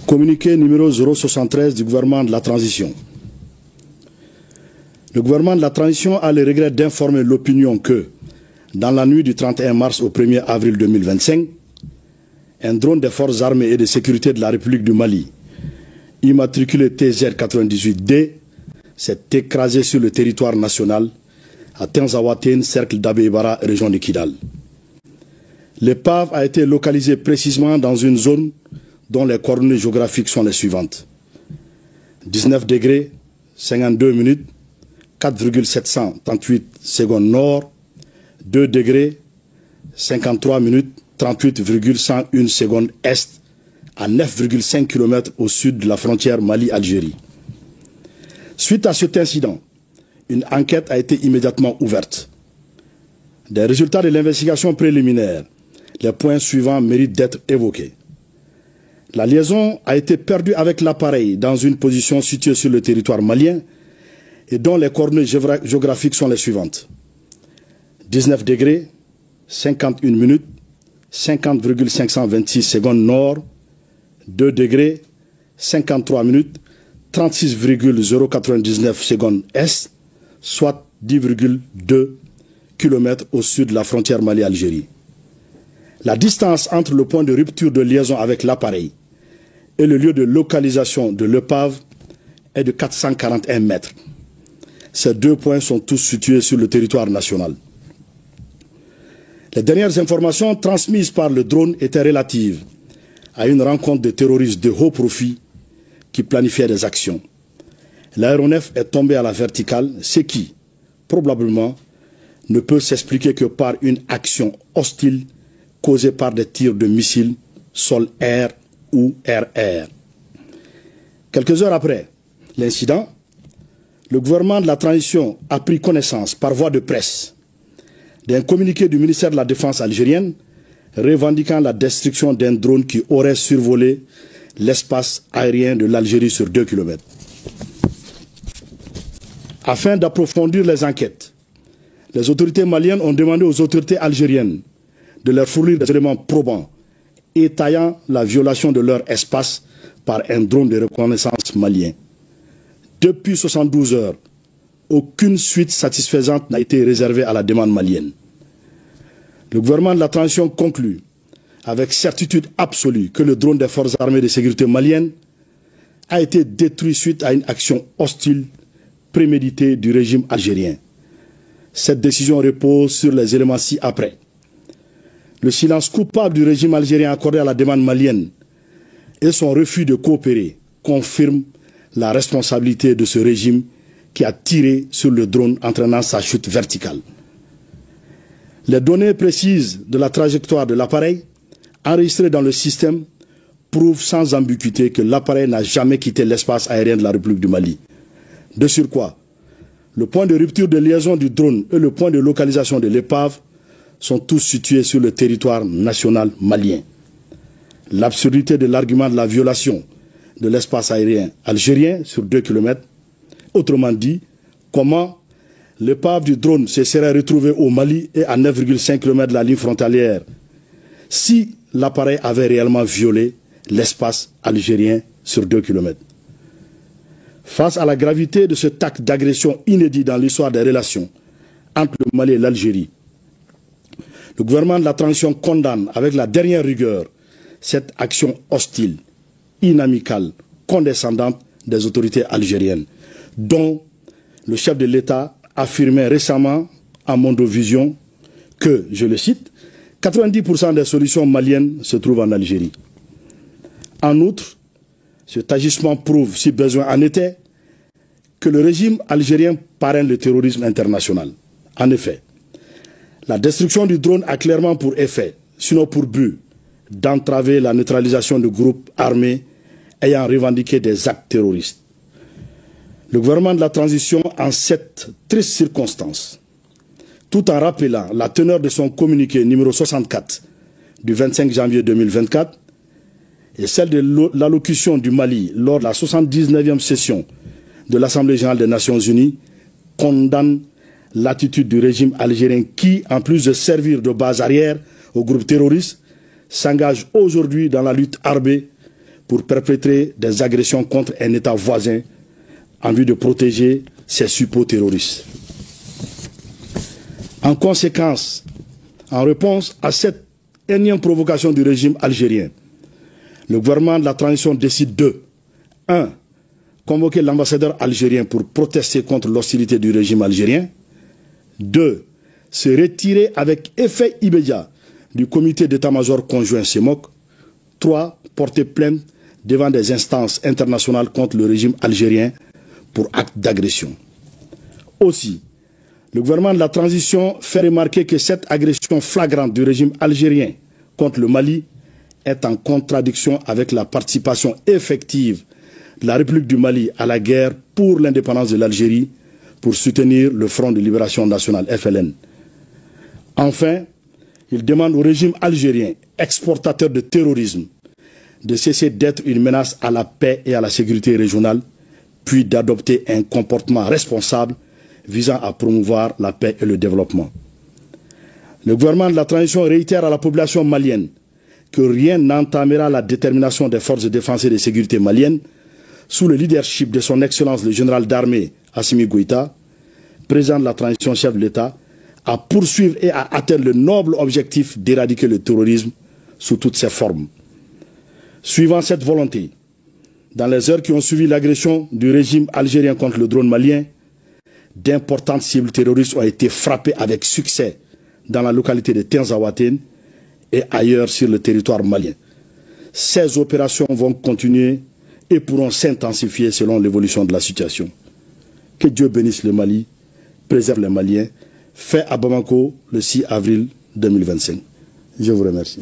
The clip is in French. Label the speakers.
Speaker 1: Communiqué numéro 073 du gouvernement de la transition. Le gouvernement de la transition a le regret d'informer l'opinion que, dans la nuit du 31 mars au 1er avril 2025, un drone des forces armées et de sécurité de la République du Mali, immatriculé TZ98D, s'est écrasé sur le territoire national à Tenzawatène, cercle d'Abé-Ibara, région de Kidal. L'épave a été localisée précisément dans une zone dont les coordonnées géographiques sont les suivantes. 19 degrés, 52 minutes, 4,738 secondes nord, 2 degrés, 53 minutes, 38,101 secondes est, à 9,5 km au sud de la frontière Mali-Algérie. Suite à cet incident, une enquête a été immédiatement ouverte. Des résultats de l'investigation préliminaire, les points suivants méritent d'être évoqués. La liaison a été perdue avec l'appareil dans une position située sur le territoire malien et dont les coordonnées géographiques sont les suivantes. 19 degrés, 51 minutes, 50,526 secondes nord, 2 degrés, 53 minutes, 36,099 secondes est, soit 10,2 km au sud de la frontière Mali-Algérie. La distance entre le point de rupture de liaison avec l'appareil et le lieu de localisation de l'épave est de 441 mètres. Ces deux points sont tous situés sur le territoire national. Les dernières informations transmises par le drone étaient relatives à une rencontre de terroristes de haut profit qui planifiaient des actions. L'aéronef est tombé à la verticale, ce qui, probablement, ne peut s'expliquer que par une action hostile causée par des tirs de missiles sol-air ou air-air. Quelques heures après l'incident, le gouvernement de la transition a pris connaissance par voie de presse d'un communiqué du ministère de la Défense algérienne revendiquant la destruction d'un drone qui aurait survolé l'espace aérien de l'Algérie sur 2 km. Afin d'approfondir les enquêtes, les autorités maliennes ont demandé aux autorités algériennes de leur fournir des éléments probants étayant la violation de leur espace par un drone de reconnaissance malien. Depuis 72 heures, aucune suite satisfaisante n'a été réservée à la demande malienne. Le gouvernement de la transition conclut avec certitude absolue que le drone des forces armées de sécurité maliennes a été détruit suite à une action hostile préméditée du régime algérien. Cette décision repose sur les éléments ci-après. Le silence coupable du régime algérien accordé à la demande malienne et son refus de coopérer confirment la responsabilité de ce régime qui a tiré sur le drone entraînant sa chute verticale. Les données précises de la trajectoire de l'appareil enregistrées dans le système prouvent sans ambiguïté que l'appareil n'a jamais quitté l'espace aérien de la République du Mali. De surcroît, le point de rupture de liaison du drone et le point de localisation de l'épave sont tous situés sur le territoire national malien. L'absurdité de l'argument de la violation de l'espace aérien algérien sur 2 km, autrement dit, comment l'épave du drone se serait retrouvée au Mali et à 9,5 km de la ligne frontalière si l'appareil avait réellement violé l'espace algérien sur 2 km. Face à la gravité de cet acte d'agression inédit dans l'histoire des relations entre le Mali et l'Algérie, le gouvernement de la transition condamne avec la dernière rigueur cette action hostile, inamicale, condescendante des autorités algériennes, dont le chef de l'État affirmait récemment à Mondovision que, je le cite, 90% des solutions maliennes se trouvent en Algérie. En outre, cet agissement prouve, si besoin en était, que le régime algérien parraine le terrorisme international. En effet, la destruction du drone a clairement pour effet, sinon pour but, d'entraver la neutralisation de groupes armés ayant revendiqué des actes terroristes. Le gouvernement de la transition, en cette triste circonstance, tout en rappelant la teneur de son communiqué numéro 64 du 25 janvier 2024 et celle de l'allocution du Mali lors de la 79e session de l'Assemblée générale des Nations unies, condamne l'attitude du régime algérien qui, en plus de servir de base arrière aux groupes terroristes, s'engage aujourd'hui dans la lutte armée pour perpétrer des agressions contre un État voisin en vue de protéger ses suppôts terroristes. En conséquence, en réponse à cette énième provocation du régime algérien, le gouvernement de la transition décide de 1. Convoquer l'ambassadeur algérien pour protester contre l'hostilité du régime algérien. 2. Se retirer avec effet immédiat du comité d'état-major conjoint CEMOC. 3. Porter plainte devant des instances internationales contre le régime algérien pour acte d'agression. Aussi, le gouvernement de la transition fait remarquer que cette agression flagrante du régime algérien contre le Mali est en contradiction avec la participation effective de la République du Mali à la guerre pour l'indépendance de l'Algérie pour soutenir le Front de Libération Nationale, FLN. Enfin, il demande au régime algérien, exportateur de terrorisme, de cesser d'être une menace à la paix et à la sécurité régionale, puis d'adopter un comportement responsable visant à promouvoir la paix et le développement. Le gouvernement de la transition réitère à la population malienne que rien n'entamera la détermination des forces de défense et de sécurité maliennes sous le leadership de son Excellence le général d'armée Assimi Goïta, président de la transition, chef de l'État, à poursuivre et à atteindre le noble objectif d'éradiquer le terrorisme sous toutes ses formes. Suivant cette volonté, dans les heures qui ont suivi l'agression du régime algérien contre le drone malien, d'importantes cibles terroristes ont été frappées avec succès dans la localité de Tinzaouatène et ailleurs sur le territoire malien. Ces opérations vont continuer et pourront s'intensifier selon l'évolution de la situation. Que Dieu bénisse le Mali, préserve les Maliens. Fait à Bamako le 6 avril 2025. Je vous remercie.